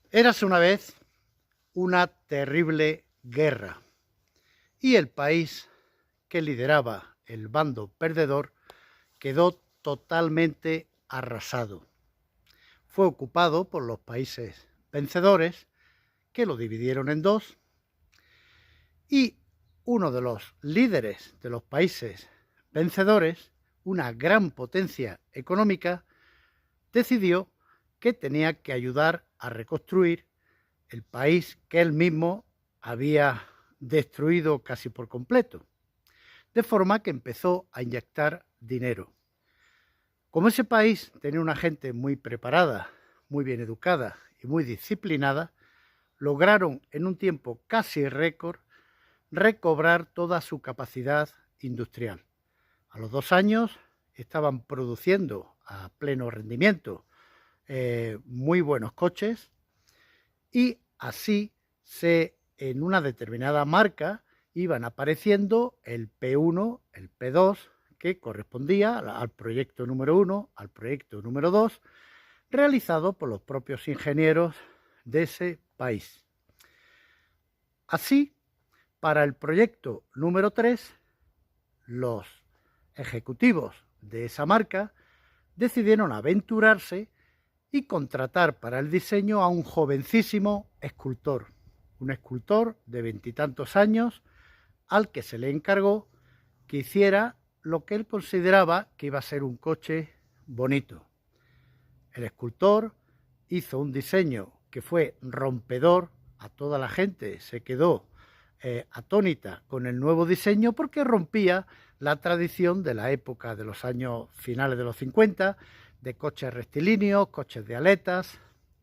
Érase una vez una terrible guerra y el país que lideraba el bando perdedor quedó totalmente arrasado. Fue ocupado por los países vencedores, que lo dividieron en dos, y uno de los líderes de los países vencedores, una gran potencia económica, decidió que tenía que ayudar a reconstruir el país que él mismo había destruido casi por completo, de forma que empezó a inyectar dinero. Como ese país tenía una gente muy preparada, muy bien educada y muy disciplinada, lograron en un tiempo casi récord recobrar toda su capacidad industrial. A los 2 años estaban produciendo a pleno rendimiento muy buenos coches, y así en una determinada marca iban apareciendo el P1, el P2, que correspondía al proyecto número 1, al proyecto número 2, realizado por los propios ingenieros de ese país. Así, para el proyecto número 3, los ejecutivos de esa marca decidieron aventurarse y contratar para el diseño a un jovencísimo escultor, un escultor de 20 y tantos años, al que se le encargó que hiciera lo que él consideraba que iba a ser un coche bonito. El escultor hizo un diseño que fue rompedor, a toda la gente se quedó atónita con el nuevo diseño, porque rompía la tradición de la época de los años finales de los 50, de coches rectilíneos, coches de aletas.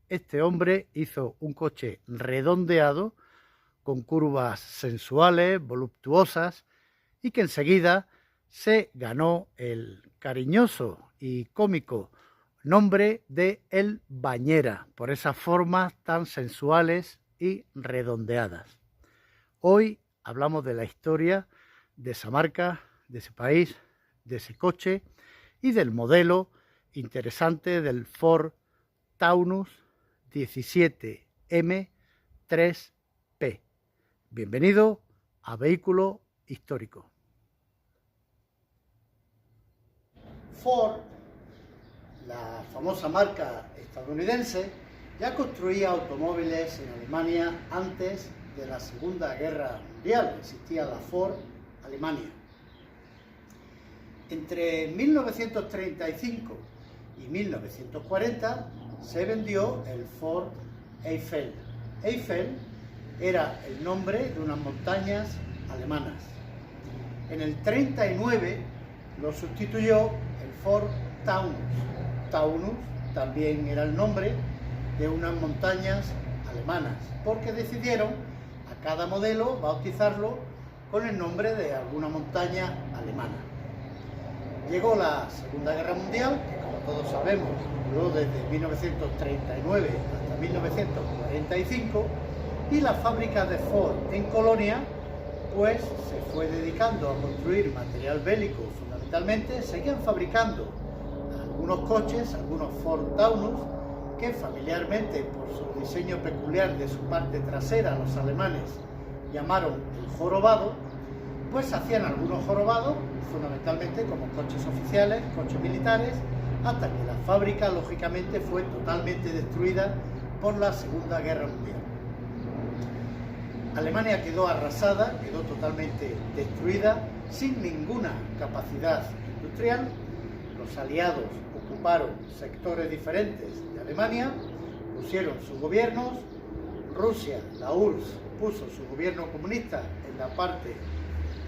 Este hombre hizo un coche redondeado, con curvas sensuales, voluptuosas, y que enseguida se ganó el cariñoso y cómico nombre de El Bañera, por esas formas tan sensuales y redondeadas. Hoy hablamos de la historia de esa marca, de ese país, de ese coche y del modelo interesante del Ford Taunus 17M 3P. Bienvenido a Vehículo Histórico. Ford, la famosa marca estadounidense, ya construía automóviles en Alemania antes de la Segunda Guerra Mundial. Existía la Ford Alemania. Entre 1935 y 1940 se vendió el Ford Eiffel. Eiffel era el nombre de unas montañas alemanas. En el 39 lo sustituyó el Ford Taunus. Taunus también era el nombre de unas montañas alemanas, porque decidieron a cada modelo bautizarlo con el nombre de alguna montaña alemana. Llegó la Segunda Guerra Mundial, que como todos sabemos duró desde 1939 hasta 1945, y la fábrica de Ford en Colonia pues se fue dedicando a construir material bélico fundamentalmente. Seguían fabricando algunos coches, algunos Ford Taunus, que familiarmente por su diseño peculiar de su parte trasera los alemanes llamaron el jorobado, pues hacían algunos jorobados fundamentalmente como coches oficiales, coches militares, hasta que la fábrica lógicamente fue totalmente destruida por la Segunda Guerra Mundial. Alemania quedó arrasada, quedó totalmente destruida, sin ninguna capacidad industrial. Los aliados ocuparon sectores diferentes de Alemania, pusieron sus gobiernos. Rusia, la URSS, puso su gobierno comunista en la parte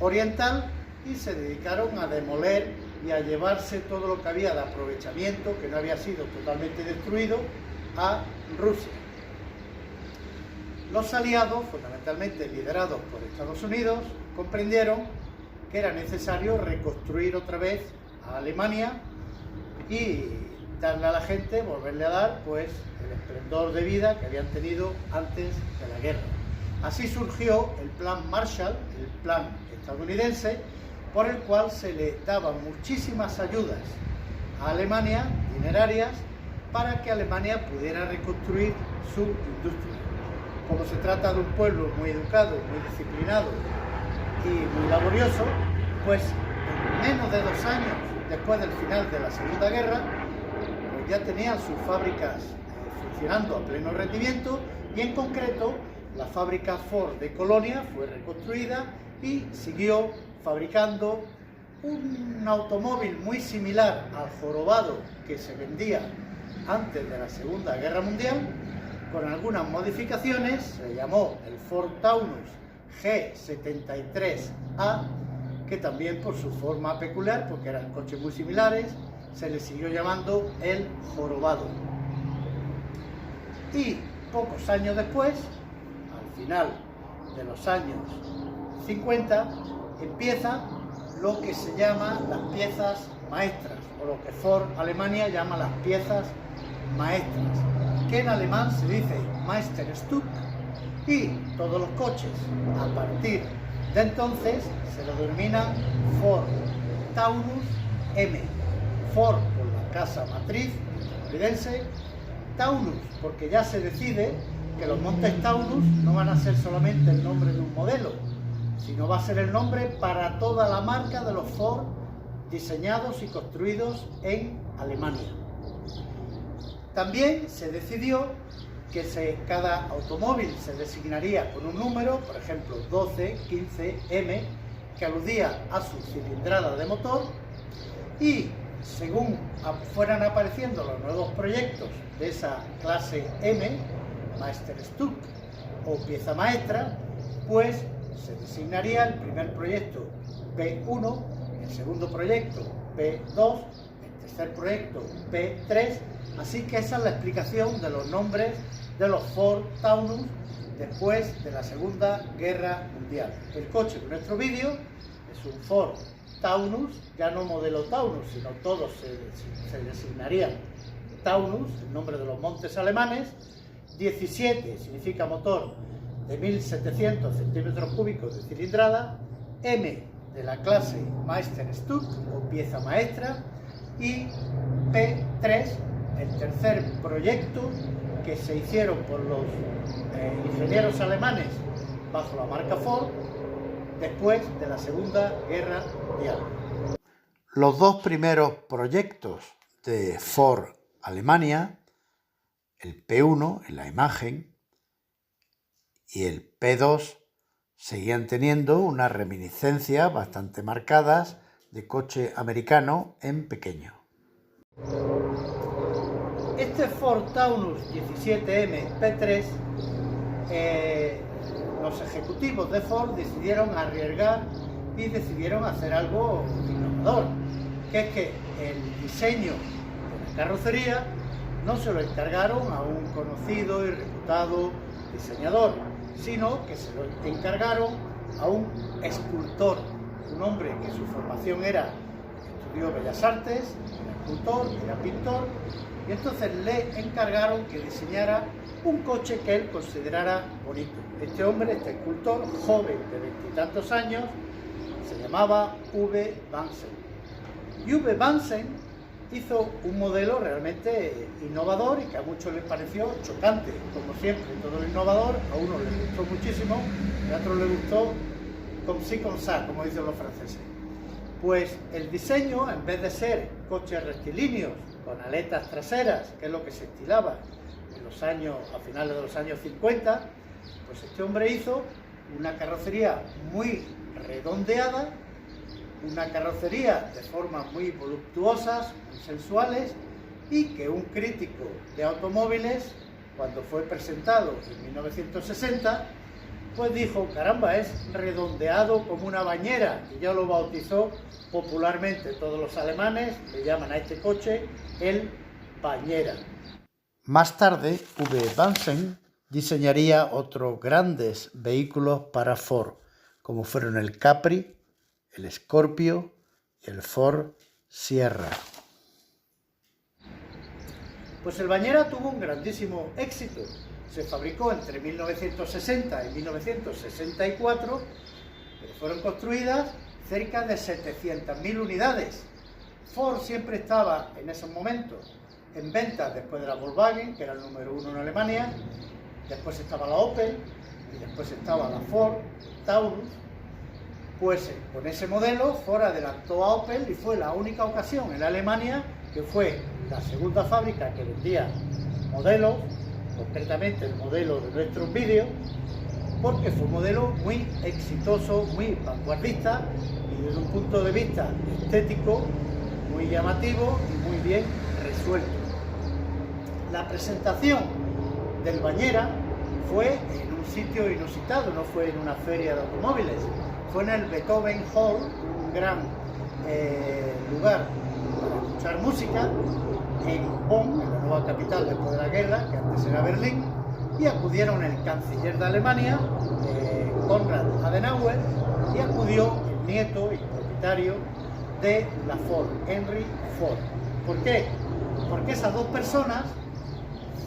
oriental y se dedicaron a demoler y a llevarse todo lo que había de aprovechamiento, que no había sido totalmente destruido, a Rusia. Los aliados, fundamentalmente liderados por Estados Unidos, comprendieron que era necesario reconstruir otra vez a Alemania y darle a la gente, volverle a dar pues el esplendor de vida que habían tenido antes de la guerra. Así surgió el Plan Marshall, el plan estadounidense, por el cual se le daban muchísimas ayudas a Alemania, dinerarias, para que Alemania pudiera reconstruir su industria. Como se trata de un pueblo muy educado, muy disciplinado y muy laborioso, pues en menos de 2 años después del final de la Segunda Guerra, pues ya tenían sus fábricas funcionando a pleno rendimiento, y en concreto la fábrica Ford de Colonia fue reconstruida y siguió fabricando un automóvil muy similar al jorobado que se vendía antes de la Segunda Guerra Mundial, con algunas modificaciones. Se llamó el Ford Taunus G73A, que también por su forma peculiar, porque eran coches muy similares, se le siguió llamando el jorobado. Y pocos años después, al final de los años 50, empieza lo que se llama las piezas maestras, o lo que Ford Alemania llama las piezas maestras, que en alemán se dice Meisterstück, y todos los coches a partir de entonces se lo denominan Ford Taunus M. Ford por la casa matriz estadounidense, Taunus porque ya se decide que los montes Taunus no van a ser solamente el nombre de un modelo, sino va a ser el nombre para toda la marca de los Ford diseñados y construidos en Alemania. También se decidió que cada automóvil se designaría con un número, por ejemplo 12, 15, M, que aludía a su cilindrada de motor, y según fueran apareciendo los nuevos proyectos de esa clase M, Meisterstück o pieza maestra, pues se designaría el primer proyecto P1, el segundo proyecto P2, el tercer proyecto P3, así que esa es la explicación de los nombres de los Ford Taunus después de la Segunda Guerra Mundial. El coche de nuestro vídeo es un Ford Taunus, ya no modelo Taunus, sino todos se designarían Taunus, el nombre de los montes alemanes. 17 significa motor de 1700 centímetros cúbicos de cilindrada, M de la clase Meisterstück o pieza maestra, y P3, el tercer proyecto que se hicieron por los ingenieros alemanes bajo la marca Ford después de la Segunda Guerra Mundial. Los dos primeros proyectos de Ford Alemania, el P1 en la imagen y el P2, seguían teniendo unas reminiscencias bastante marcadas de coche americano en pequeño. Este Ford Taunus 17M P3, los ejecutivos de Ford decidieron arriesgar y decidieron hacer algo innovador, que es que el diseño de la carrocería no se lo encargaron a un conocido y reputado diseñador, sino que se lo encargaron a un escultor, un hombre que su formación estudió Bellas Artes, era escultor, era pintor, y entonces le encargaron que diseñara un coche que él considerara bonito. Este hombre, este escultor, joven de 20 y tantos años, se llamaba V. Bunsen. Y V. Bunsen hizo un modelo realmente innovador y que a muchos les pareció chocante. Como siempre, todo lo innovador a uno les gustó muchísimo y a otros les gustó comme ci comme ça, como dicen los franceses. Pues el diseño, en vez de ser coches rectilíneos con aletas traseras, que es lo que se estilaba a finales de los años 50, pues este hombre hizo una carrocería muy redondeada, una carrocería de formas muy voluptuosas, muy sensuales, y que un crítico de automóviles, cuando fue presentado en 1960, pues dijo, caramba, es redondeado como una bañera, y ya lo bautizó popularmente. Todos los alemanes le llaman a este coche el bañera. Más tarde, V. Bunsen diseñaría otros grandes vehículos para Ford, como fueron el Capri, el Scorpio y el Ford Sierra. Pues el bañera tuvo un grandísimo éxito. Se fabricó entre 1960 y 1964, pero fueron construidas cerca de 700.000 unidades. Ford siempre estaba en esos momentos en ventas después de la Volkswagen, que era el número 1 en Alemania, después estaba la Opel y después estaba la Ford Taurus. Pues con ese modelo Ford adelantó a Opel y fue la única ocasión en Alemania que fue la segunda fábrica que vendía modelos, concretamente el modelo de nuestros vídeos, porque fue un modelo muy exitoso, muy vanguardista y desde un punto de vista estético muy llamativo y muy bien resuelto. La presentación del bañera fue en un sitio inusitado, no fue en una feria de automóviles, fue en el Beethoven Hall, un gran lugar para escuchar música en Bonn, en la nueva capital después de la guerra, que antes era Berlín, y acudieron el canciller de Alemania, Konrad Adenauer, y acudió el nieto y propietario de la Ford, Henry Ford. ¿Por qué? Porque esas dos personas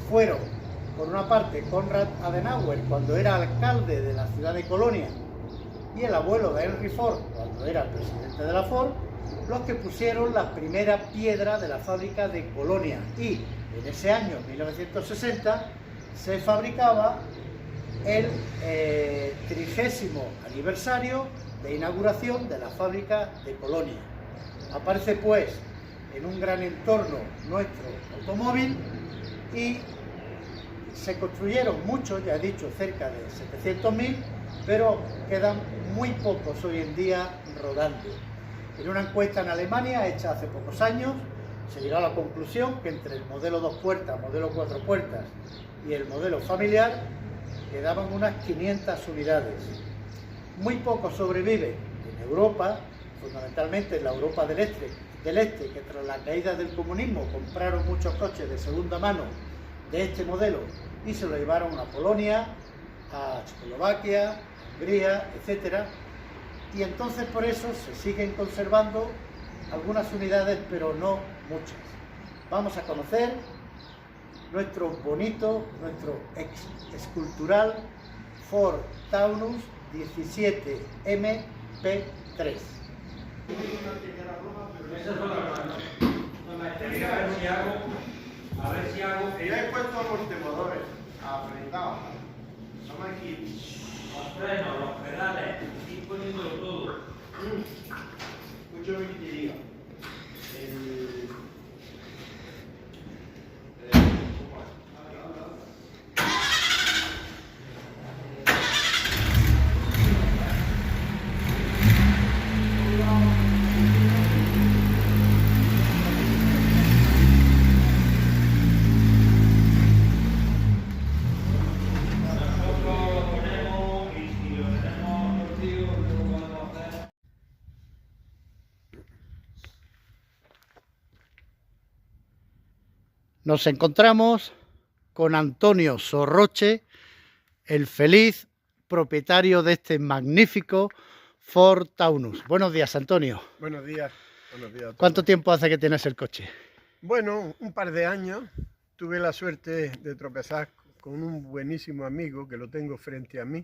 fueron, por una parte, Konrad Adenauer cuando era alcalde de la ciudad de Colonia y el abuelo de Henry Ford cuando era presidente de la Ford, los que pusieron la primera piedra de la fábrica de Colonia, y en ese año 1960 se fabricaba el 30º aniversario de inauguración de la fábrica de Colonia. Aparece pues en un gran entorno nuestro automóvil y se construyeron muchos, ya he dicho, cerca de 700.000, pero quedan muy pocos hoy en día rodando. En una encuesta en Alemania hecha hace pocos años, se llegó a la conclusión que entre el modelo 2 puertas, modelo 4 puertas y el modelo familiar quedaban unas 500 unidades. Muy pocos sobreviven en Europa, fundamentalmente en la Europa del Este, que tras la caída del comunismo compraron muchos coches de segunda mano de este modelo y se lo llevaron a Polonia, a Checoslovaquia, Hungría, etc. Y entonces por eso se siguen conservando algunas unidades, pero no muchas. Vamos a conocer nuestro bonito, nuestro escultural Ford Taunus 17 MP3. A ver si hago. Ya he puesto amortiguadores apretados. Vamos aquí. Los frenos, los pedales, estoy poniéndolo todo. Mucho lo que te diga. Nos encontramos con Antonio Sorroche, el feliz propietario de este magnífico Ford Taunus. Buenos días, Antonio. Buenos días. Buenos días a todos. ¿Cuánto tiempo hace que tienes el coche? Bueno, un par de años. Tuve la suerte de tropezar con un buenísimo amigo que lo tengo frente a mí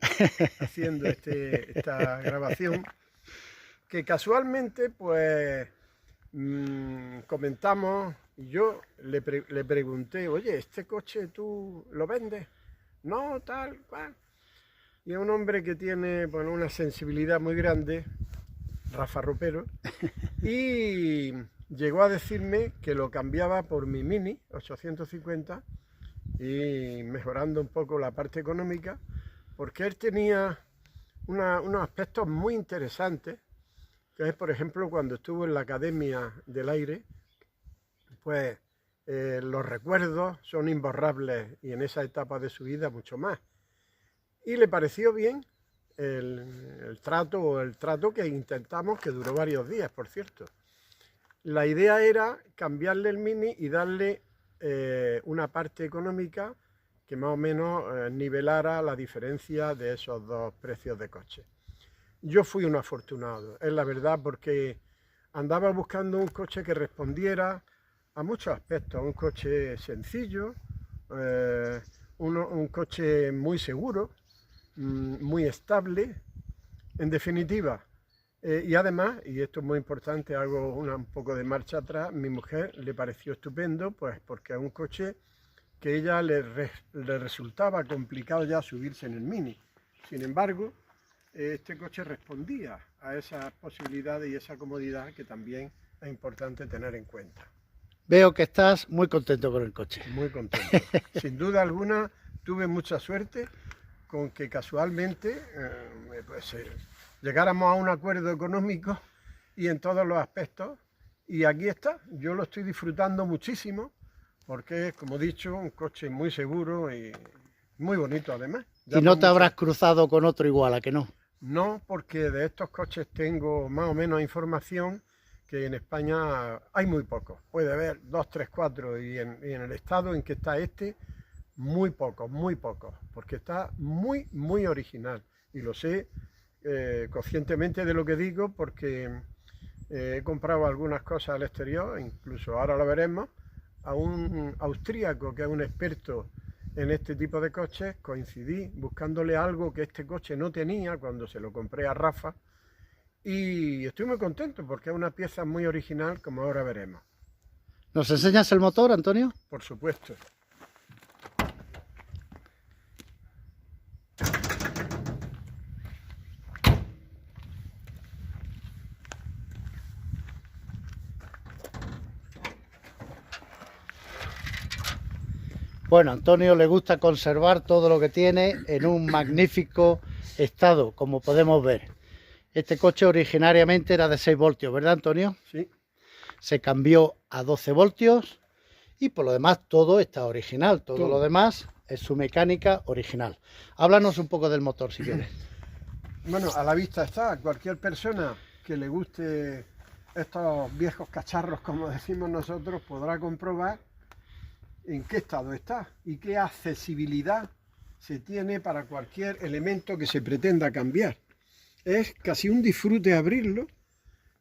haciendo esta grabación, que casualmente pues comentamos y yo le pregunté, oye, ¿este coche tú lo vendes? No, tal, cual. Y es un hombre que tiene, bueno, una sensibilidad muy grande, Rafa Ropero, y llegó a decirme que lo cambiaba por mi Mini 850 y mejorando un poco la parte económica, porque él tenía unos aspectos muy interesantes, que es, por ejemplo, cuando estuvo en la Academia del Aire, pues los recuerdos son imborrables y en esa etapa de su vida mucho más. Y le pareció bien el trato que intentamos, que duró varios días, por cierto. La idea era cambiarle el Mini y darle una parte económica que más o menos nivelara la diferencia de esos dos precios de coche. Yo fui un afortunado, es la verdad, porque andaba buscando un coche que respondiera a muchos aspectos, un coche sencillo, un coche muy seguro, muy estable, en definitiva. Y además, y esto es muy importante, hago un poco de marcha atrás, mi mujer le pareció estupendo, pues porque es un coche que ella le resultaba complicado ya subirse en el Mini. Sin embargo, este coche respondía a esas posibilidades y esa comodidad que también es importante tener en cuenta. Veo que estás muy contento con el coche. Muy contento. Sin duda alguna, tuve mucha suerte con que casualmente llegáramos a un acuerdo económico y en todos los aspectos. Y aquí está, yo lo estoy disfrutando muchísimo porque es, como he dicho, un coche muy seguro y muy bonito además. Y no te habrás cruzado con otro igual, ¿a que no? No, porque de estos coches tengo más o menos información que en España hay muy pocos. Puede haber 2, 3, 4 y en el estado en que está este, muy pocos, porque está muy, muy original. Y lo sé conscientemente de lo que digo porque he comprado algunas cosas al exterior, incluso ahora lo veremos, a un austríaco que es un experto en este tipo de coches, coincidí buscándole algo que este coche no tenía cuando se lo compré a Rafa y estoy muy contento porque es una pieza muy original, como ahora veremos. ¿Nos enseñas el motor, Antonio? Por supuesto. Bueno, a Antonio le gusta conservar todo lo que tiene en un magnífico estado, como podemos ver. Este coche originariamente era de 6 voltios, ¿verdad, Antonio? Sí. Se cambió a 12 voltios y por lo demás todo está original. Todo lo demás es su mecánica original. Háblanos un poco del motor, si quieres. Bueno, a la vista está. Cualquier persona que le guste estos viejos cacharros, como decimos nosotros, podrá comprobar en qué estado está y qué accesibilidad se tiene para cualquier elemento que se pretenda cambiar. Es casi un disfrute abrirlo,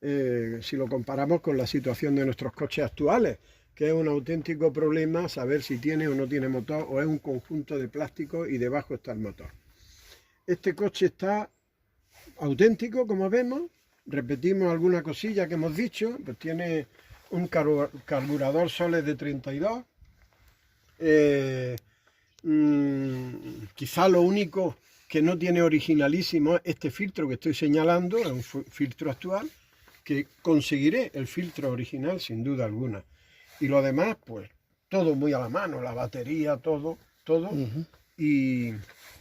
si lo comparamos con la situación de nuestros coches actuales, que es un auténtico problema saber si tiene o no tiene motor, o es un conjunto de plástico y debajo está el motor. Este coche está auténtico, como vemos. Repetimos alguna cosilla que hemos dicho, pues tiene un carburador Soles de 32. Quizá lo único que no tiene originalísimo es este filtro que estoy señalando, es un filtro actual, que conseguiré el filtro original sin duda alguna. Y lo demás, pues, todo muy a la mano, la batería, todo. Y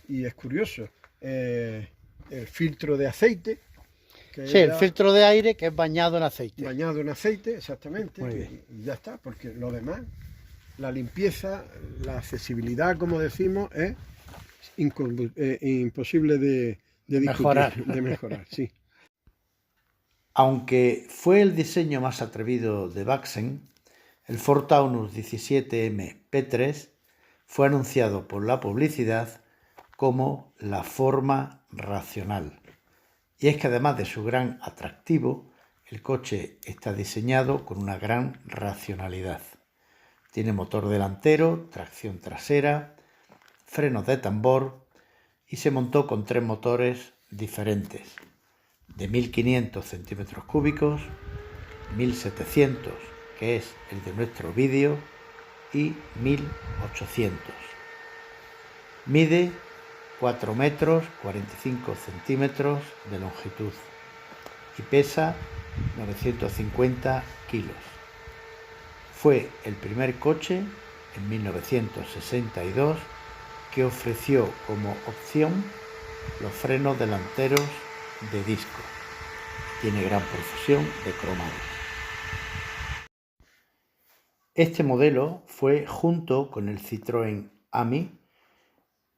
es curioso, el filtro de aceite. Sí, el filtro de aire que es bañado en aceite. Bañado en aceite, exactamente, y ya está, porque lo demás, la limpieza, la accesibilidad, como decimos, es imposible de mejorar. De mejorar, sí. Aunque fue el diseño más atrevido de Baxen, el Ford Taunus 17M P3 fue anunciado por la publicidad como la forma racional. Y es que además de su gran atractivo, el coche está diseñado con una gran racionalidad. Tiene motor delantero, tracción trasera, frenos de tambor y se montó con 3 motores diferentes, de 1500 centímetros cúbicos, 1700, que es el de nuestro vídeo, y 1800. Mide 4 metros 45 centímetros de longitud y pesa 950 kilos. Fue el primer coche en 1962 que ofreció como opción los frenos delanteros de disco. Tiene gran profusión de cromado. Este modelo fue, junto con el Citroën Ami,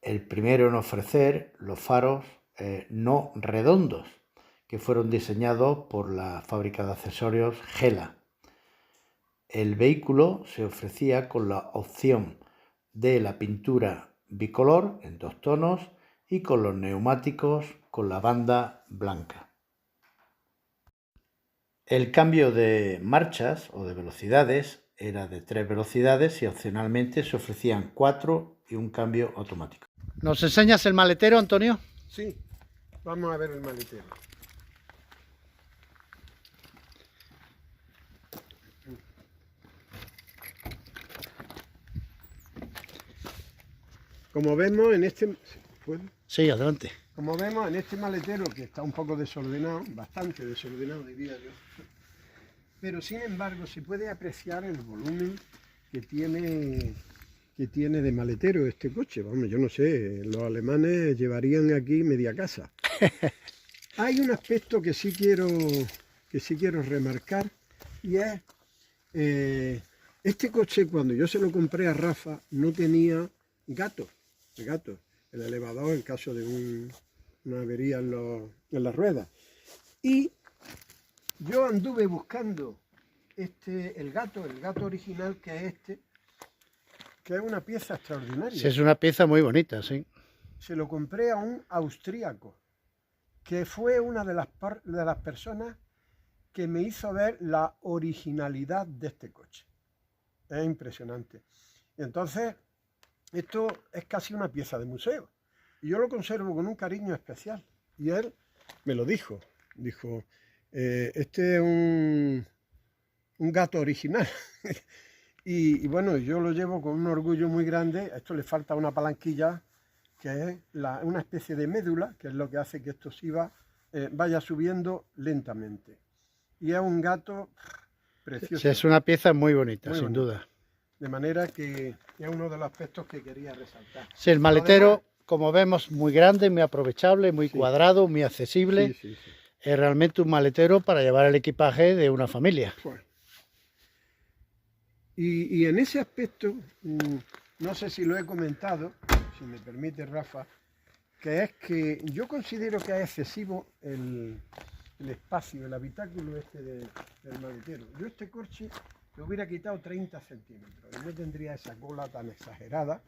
el primero en ofrecer los faros no redondos, que fueron diseñados por la fábrica de accesorios Gela. El vehículo se ofrecía con la opción de la pintura bicolor en 2 tonos y con los neumáticos con la banda blanca. El cambio de marchas o de velocidades era de 3 velocidades y opcionalmente se ofrecían 4 y un cambio automático. ¿Nos enseñas el maletero, Antonio? Sí, vamos a ver el maletero. Como vemos en este... ¿puedo? Sí, adelante. Como vemos en este maletero, que está un poco desordenado, bastante desordenado diría yo, pero sin embargo se puede apreciar el volumen que tiene de maletero este coche. Vamos, yo no sé, los alemanes llevarían aquí media casa. Hay un aspecto que sí quiero remarcar, y es este coche, cuando yo se lo compré a Rafa, no tenía gato. El elevador en caso de una avería en las ruedas. Y yo anduve buscando el gato original, que es este, que es una pieza extraordinaria. Sí, es una pieza muy bonita, sí. Se lo compré a un austríaco, que fue una de las personas que me hizo ver la originalidad de este coche. Es impresionante. Y entonces, esto es casi una pieza de museo. Y yo lo conservo con un cariño especial. Y él me lo dijo. Dijo, este es un gato original. y bueno, yo lo llevo con un orgullo muy grande. A esto le falta una palanquilla, que es una especie de médula, que es lo que hace que esto vaya subiendo lentamente. Y es un gato precioso. Sí, es una pieza muy bonita, Muy sin bonita. duda. De manera que es uno de los aspectos que quería resaltar. Sí, el maletero, como vemos, muy grande, muy aprovechable, muy cuadrado, muy accesible. Sí. Es realmente un maletero para llevar el equipaje de una familia. Bueno. Y en ese aspecto, no sé si lo he comentado, si me permite Rafa, que es que yo considero que es excesivo el espacio, el habitáculo del maletero. Yo este coche le hubiera quitado 30 centímetros y no tendría esa cola tan exagerada,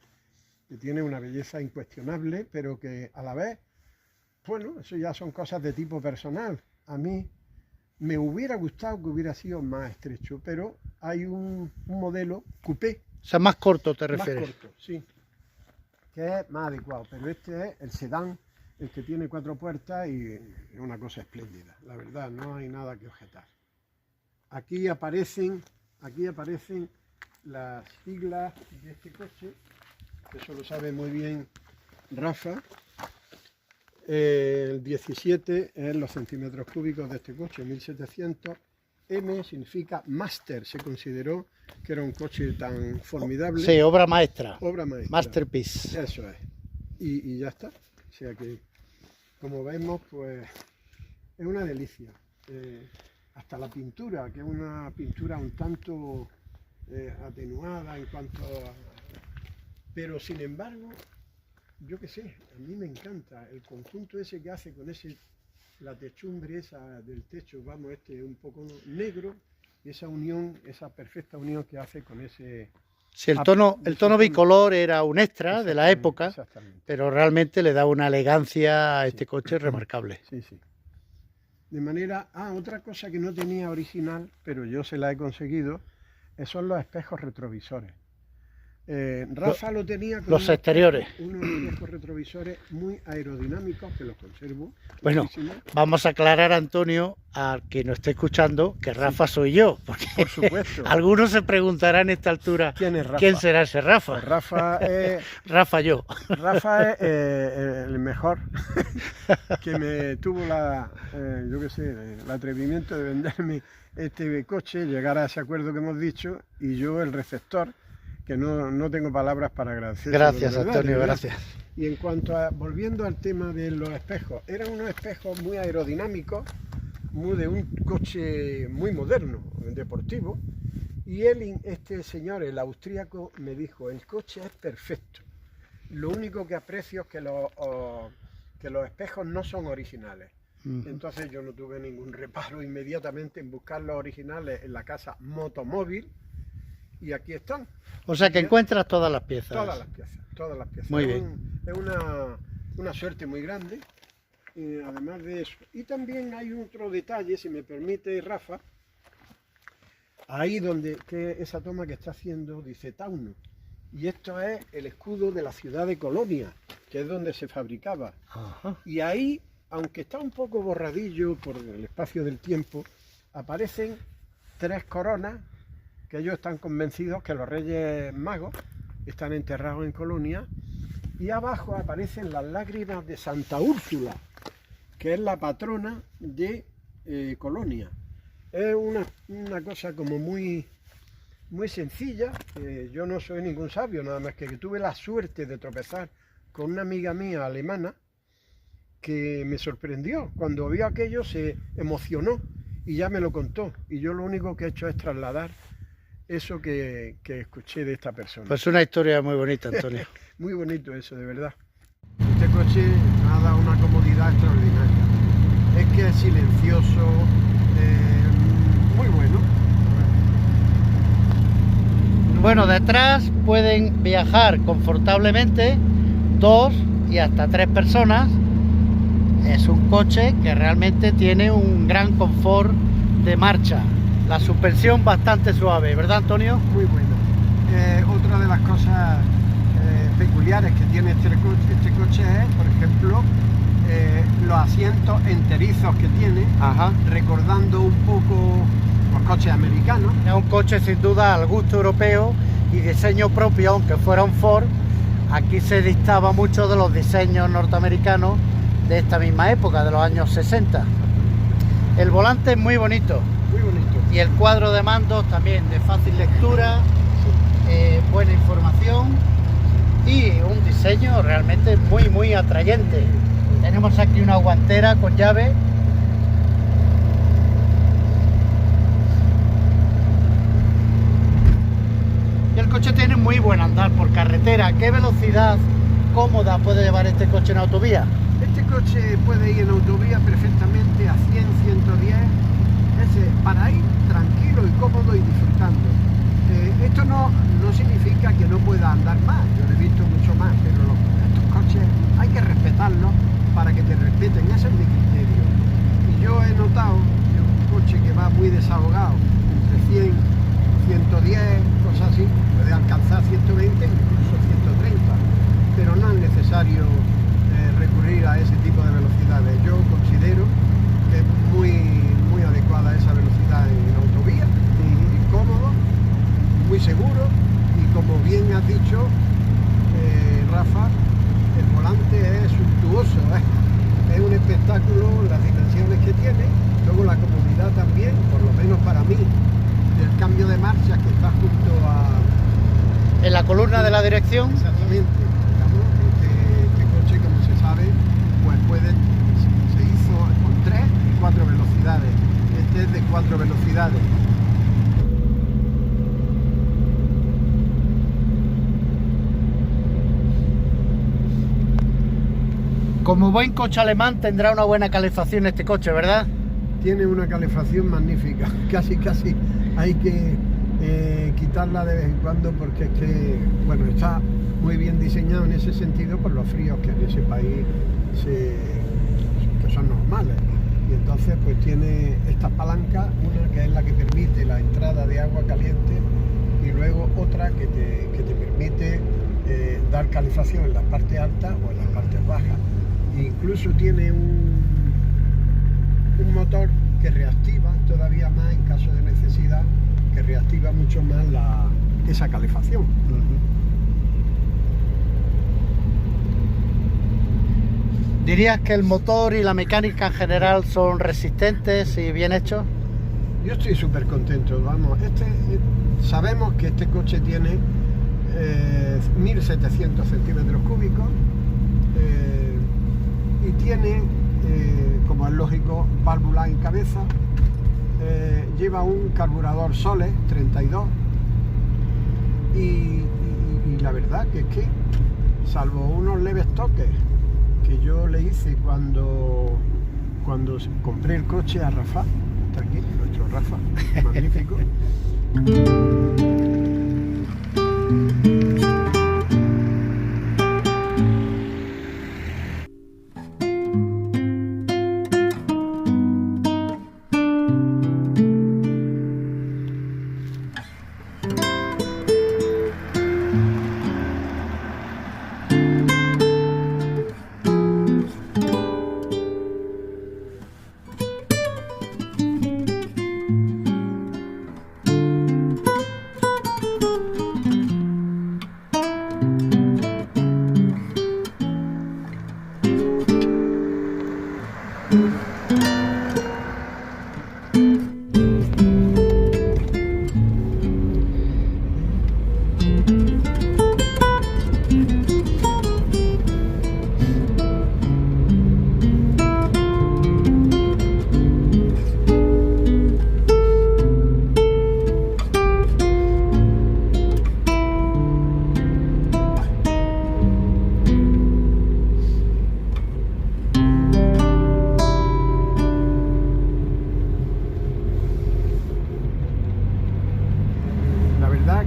que tiene una belleza incuestionable, pero que a la vez, bueno, eso ya son cosas de tipo personal. A mí me hubiera gustado que hubiera sido más estrecho, pero hay un modelo coupé. O sea, más corto te refieres. Más corto, sí, que es más adecuado, pero este es el sedán, el que tiene 4 puertas, y es una cosa espléndida, la verdad, no hay nada que objetar. Aquí aparecen las siglas de este coche, que eso lo sabe muy bien Rafa. El 17 es los centímetros cúbicos de este coche, 1700. M significa máster, se consideró que era un coche tan formidable. Sí, obra maestra. Obra maestra. Masterpiece. Eso es. Y ya está. O sea que, como vemos, pues es una delicia. Hasta la pintura, que es una pintura un tanto atenuada en cuanto a... Pero sin embargo, yo qué sé, a mí me encanta el conjunto ese que hace con la techumbre esa del techo, vamos, un poco negro, y esa unión, esa perfecta unión que hace con ese... Sí, el tono bicolor era un extra de la época, pero realmente le da una elegancia a este coche remarcable. Sí. De manera... otra cosa que no tenía original, pero yo se la he conseguido, son los espejos retrovisores. Rafa lo tenía con los exteriores. Unos espejos retrovisores muy aerodinámicos, que los conservo. Bueno, muchísimo. Vamos a aclarar, Antonio, a quien nos esté escuchando, que Rafa soy yo. Porque por supuesto. Algunos se preguntarán en esta altura, ¿quién es Rafa? ¿Quién será ese Rafa? Pues Rafa es... Rafa yo. Rafa es el mejor que me tuvo el atrevimiento de venderme este coche, llegar a ese acuerdo que hemos dicho, y yo el receptor, que no tengo palabras para agradecer. Gracias, Antonio, gracias. Y en cuanto volviendo al tema de los espejos, eran unos espejos muy aerodinámicos, de un coche muy moderno, deportivo, y este señor, el austríaco, me dijo, el coche es perfecto. Lo único que aprecio es que que los espejos no son originales. Ujú. Entonces yo no tuve ningún reparo inmediatamente en buscar los originales en la casa Motomóvil y aquí están. O sea que encuentras todas las piezas. Todas las piezas, todas las piezas. Muy Es bien. es una suerte muy grande, además de eso. Y también hay otro detalle, si me permite, Rafa, ahí donde que esa toma que está haciendo dice Taunus. Y esto es el escudo de la ciudad de Colonia, que es donde se fabricaba. Ajá. Y ahí, aunque está un poco borradillo por el espacio del tiempo, aparecen 3 coronas que ellos están convencidos que los Reyes Magos están enterrados en Colonia, y abajo aparecen las lágrimas de Santa Úrsula, que es la patrona de Colonia. Es una cosa como muy sencilla. Yo no soy ningún sabio, nada más que tuve la suerte de tropezar con una amiga mía alemana que me sorprendió. Cuando vio aquello se emocionó y ya me lo contó. Y yo lo único que he hecho es trasladar eso que escuché de esta persona. Pues una historia muy bonita, Antonio. Muy bonito eso, de verdad. Este coche me ha dado una comodidad extraordinaria. Es que es silencioso, muy bueno. Bueno, detrás pueden viajar confortablemente 2 y hasta 3 personas. Es un coche que realmente tiene un gran confort de marcha. La suspensión bastante suave, ¿verdad, Antonio? Muy bueno. Otra de las cosas peculiares que tiene este coche es, por ejemplo, los asientos enterizos que tiene, Ajá. recordando un poco los coches americanos. Es un coche sin duda al gusto europeo y diseño propio, aunque fuera un Ford. Aquí se dictaba mucho de los diseños norteamericanos de esta misma época, de los años 60. El volante es muy bonito. Muy bonito. Y el cuadro de mandos también de fácil lectura, buena información y un diseño realmente muy atrayente. Tenemos aquí una guantera con llave. Y el coche tiene muy buen andar por carretera. ¿Qué velocidad cómoda puede llevar este coche en autovía? Este coche puede ir en autovía perfectamente a 100, 110, para ir tranquilo y cómodo y disfrutando. Esto no significa que no pueda andar más, yo lo he visto mucho más, pero estos coches hay que respetarlos para que te respeten, ese es mi criterio. Y yo he notado que un coche que va muy desahogado, entre 100, 110, cosas así, puede alcanzar 120, incluso 130, pero no es necesario recurrir a ese tipo de velocidades. Yo considero que es muy adecuada esa velocidad en autovía, y cómodo, muy seguro, y como bien has dicho, Rafa, el volante es suntuoso, es un espectáculo las dimensiones que tiene, luego la comodidad también, por lo menos para mí, del cambio de marcha que está junto a... En la columna de la dirección. Exactamente. Este coche, como se sabe, pues se hizo con 3 y 4 velocidades. Este es de 4 velocidades. Como buen coche alemán tendrá una buena calefacción este coche, ¿verdad? Tiene una calefacción magnífica. Casi hay que quitarla de vez en cuando, porque es que, bueno, está muy bien diseñado en ese sentido por los fríos que en ese país que son normales. Y entonces pues tiene estas palancas, una que es la que permite la entrada de agua caliente y luego otra que te permite dar calefacción en las partes altas o en las partes bajas. E incluso tiene un motor que reactiva todavía más en caso de necesidad, que reactiva mucho más esa calefacción. ¿Dirías que el motor y la mecánica en general son resistentes y bien hechos? Yo estoy súper contento, vamos. Sabemos que este coche tiene 1.700 centímetros cúbicos y tiene, como es lógico, válvula en cabeza, lleva un carburador Solex 32 y la verdad que es que, salvo unos leves toques que yo le hice cuando compré el coche a Rafa. Está aquí, nuestro Rafa, magnífico.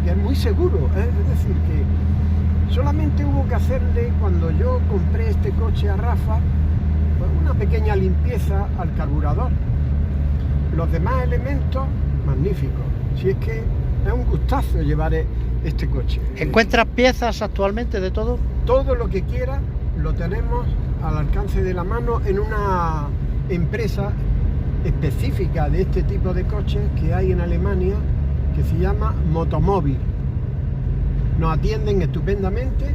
Que es muy seguro, ¿eh? Es decir, que solamente hubo que hacerle, cuando yo compré este coche a Rafa, pues una pequeña limpieza al carburador. Los demás elementos, magníficos. Si es que es un gustazo llevar este coche. ¿Encuentras piezas actualmente de todo? Todo lo que quiera lo tenemos al alcance de la mano en una empresa específica de este tipo de coches que hay en Alemania, que se llama Motomóvil. Nos atienden estupendamente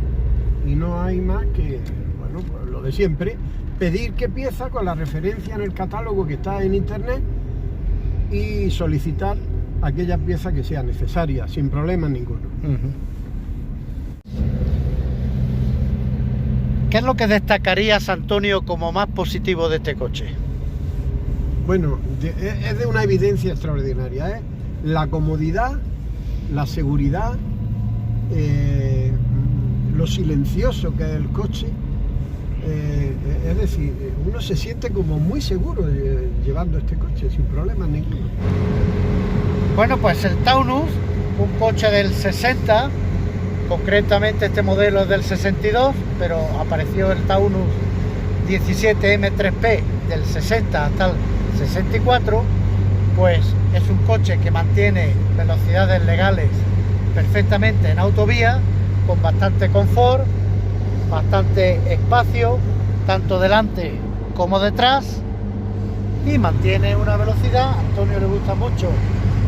y no hay más que, bueno, pues lo de siempre, pedir qué pieza con la referencia en el catálogo que está en internet y solicitar aquella pieza que sea necesaria, sin problema ninguno. ¿Qué es lo que destacarías, Antonio, como más positivo de este coche? Bueno, es de una evidencia extraordinaria, ¿eh? La comodidad, la seguridad, lo silencioso que es el coche, es decir, uno se siente como muy seguro llevando este coche sin problemas ninguno. Bueno, pues el Taunus, un coche del 60, concretamente este modelo es del 62, pero apareció el Taunus 17 M3P del 60 hasta el 64, pues es un coche que mantiene velocidades legales perfectamente en autovía, con bastante confort, bastante espacio, tanto delante como detrás, y mantiene una velocidad. A Antonio le gusta mucho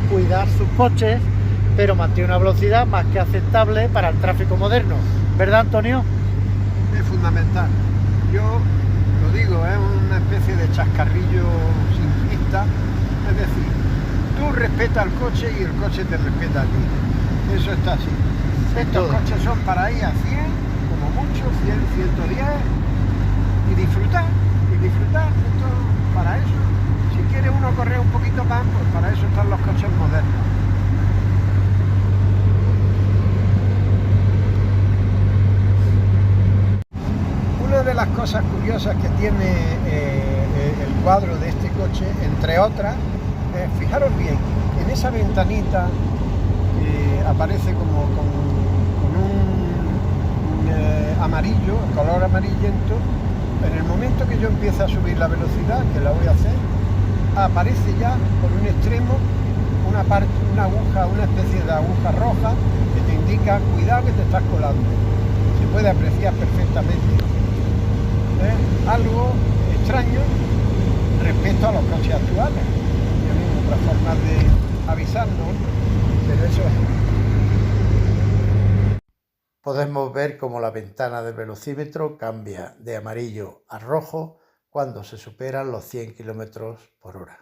cuidar sus coches, pero mantiene una velocidad más que aceptable para el tráfico moderno, ¿verdad, Antonio? Es fundamental. Yo lo digo, es una especie de chascarrillo simplista, es decir, tú respetas al coche y el coche te respeta a ti. Eso está así. Estos coches son para ir a 100, como mucho, 100, 110 y disfrutar. Esto, para eso, si quiere uno correr un poquito más, pues para eso están los coches modernos. Una de las cosas curiosas que tiene el cuadro de este coche, entre otras, fijaros bien, en esa ventanita que aparece como con un amarillo, color amarillento, en el momento que yo empiezo a subir la velocidad, que la voy a hacer, aparece ya por un extremo una aguja, una especie de aguja roja que te indica, cuidado que te estás colando. Se puede apreciar perfectamente. Algo extraño respecto a los coches actuales. Tienen otras formas de avisarnos, pero eso es. Podemos ver cómo la ventana del velocímetro cambia de amarillo a rojo cuando se superan los 100 km por hora.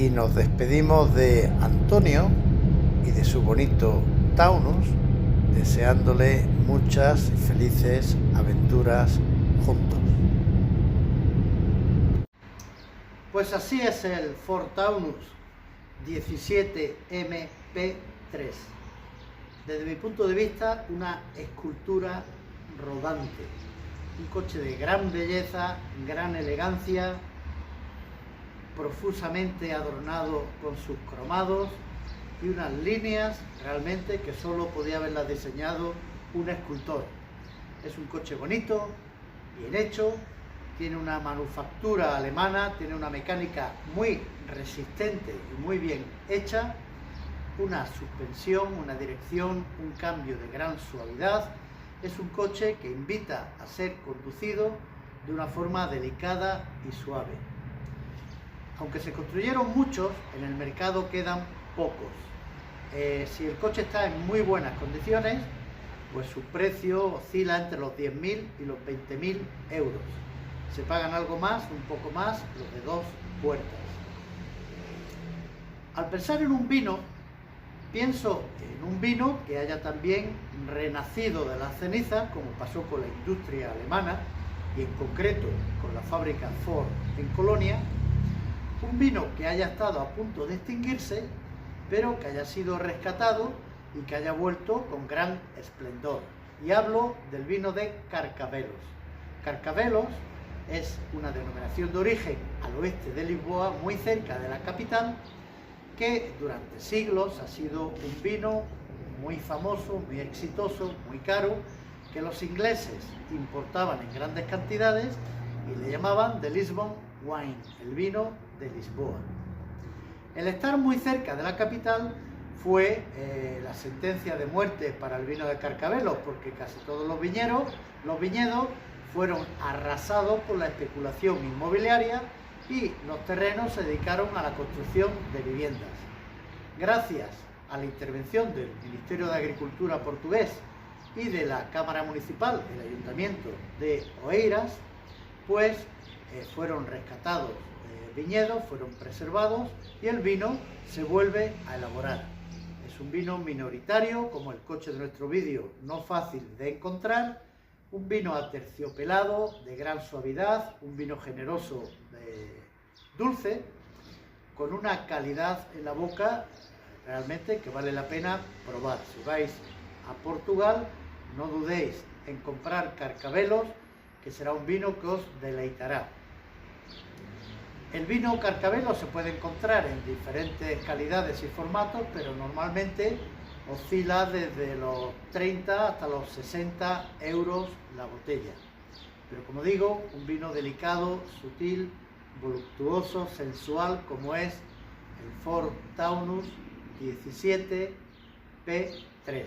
Y nos despedimos de Antonio y de su bonito Taunus, deseándole muchas y felices aventuras juntos. Pues así es el Ford Taunus 17 MP3. Desde mi punto de vista, una escultura rodante. Un coche de gran belleza, gran elegancia, profusamente adornado con sus cromados y unas líneas realmente que solo podía haberlas diseñado un escultor. Es un coche bonito, bien hecho, tiene una manufactura alemana, tiene una mecánica muy resistente y muy bien hecha, una suspensión, una dirección, un cambio de gran suavidad. Es un coche que invita a ser conducido de una forma delicada y suave. Aunque se construyeron muchos, en el mercado quedan pocos. Si el coche está en muy buenas condiciones, pues su precio oscila entre los 10.000 y los 20.000 euros. Se pagan algo más, un poco más, los de 2 puertas. Al pensar en un vino, pienso en un vino que haya también renacido de las cenizas, como pasó con la industria alemana y en concreto con la fábrica Ford en Colonia. Un vino que haya estado a punto de extinguirse, pero que haya sido rescatado y que haya vuelto con gran esplendor. Y hablo del vino de Carcavelos. Carcavelos es una denominación de origen al oeste de Lisboa, muy cerca de la capital, que durante siglos ha sido un vino muy famoso, muy exitoso, muy caro, que los ingleses importaban en grandes cantidades y le llamaban The Lisbon Wine, el vino de Lisboa. El estar muy cerca de la capital fue la sentencia de muerte para el vino de Carcavelos, porque casi todos los viñedos fueron arrasados por la especulación inmobiliaria y los terrenos se dedicaron a la construcción de viviendas. Gracias a la intervención del Ministerio de Agricultura portugués y de la Cámara Municipal, el Ayuntamiento de Oeiras, pues fueron rescatados viñedos, fueron preservados y el vino se vuelve a elaborar. Es un vino minoritario, como el coche de nuestro vídeo, no fácil de encontrar, un vino aterciopelado, de gran suavidad, un vino generoso, dulce, con una calidad en la boca realmente que vale la pena probar. Si vais a Portugal, no dudéis en comprar Carcavelos, que será un vino que os deleitará. El vino Carcavelos se puede encontrar en diferentes calidades y formatos, pero normalmente oscila desde los 30 hasta los 60 euros la botella. Pero como digo, un vino delicado, sutil, voluptuoso, sensual, como es el Ford Taunus 17 P3.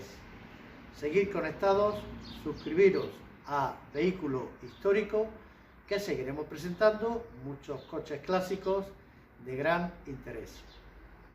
Seguid conectados, suscribiros a Vehículo Histórico, que seguiremos presentando muchos coches clásicos de gran interés.